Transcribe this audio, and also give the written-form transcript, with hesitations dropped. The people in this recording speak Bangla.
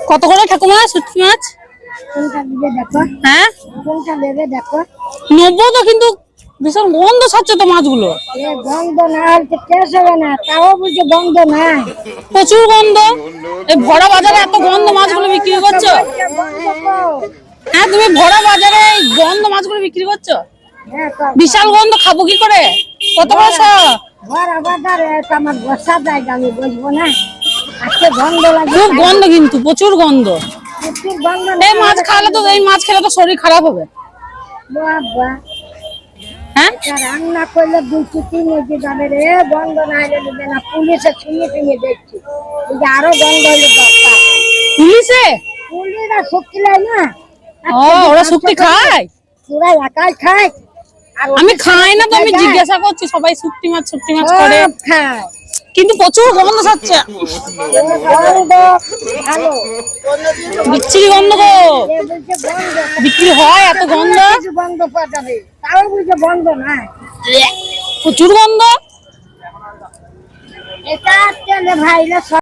কত করে ঠাকুমা শুটকি মাছ? হ্যাঁ 90 তো, কিন্তু ভীষণ গন্ধ ছাড়ছে তো মাছগুলো। গন্ধ না হলে টেস্ট হবে না, তাও বুঝে গন্ধ নাই। প্রচুর গন্ধ। এই ভরা বাজারে এত গন্ধ মাছগুলো বিক্রি করছো? হ্যাঁ, তুমি ভরা বাজারে এই গন্ধ মাছগুলো বিক্রি করছো? বিশাল গন্ধ, খাবো কি করে? কত পয়সা? ভরা বাজারে আমার বসার জায়গা, আমি বসবো না। আজকে গন্ধ লাগে, খুব গন্ধ, কিন্তু প্রচুর গন্ধ। প্রচুর গন্ধ। এই মাছ খাওয়ালে তো, এই মাছ খেলে তো শরীর খারাপ হবে। বাবা হ্যাঁ, রান্না করলে 2-3 কেজি যাবে রে, গন্ধ না হলে নেবে না। পুলিশে শুনে দেখছি, আরো গন্ধ হলে দরকার। পুলিশরা শক্তি নেয় না। ওরা শুক্তি খায়? তোরা একাই খায়? আমি খাই না তো, আমি জিজ্ঞাসা করছি। সবাই শুক্তি মাছ করে খায়, কিন্তু প্রচুর গন্ধ ছাড়ছে। বিচ্ছিরি গন্ধ গো, বিক্রি হয় এত গন্ধ? গন্ধ পাওয়া যাবে, তাও বুঝে বন্ধ নাই, প্রচুর গন্ধ। এটা ভাইরা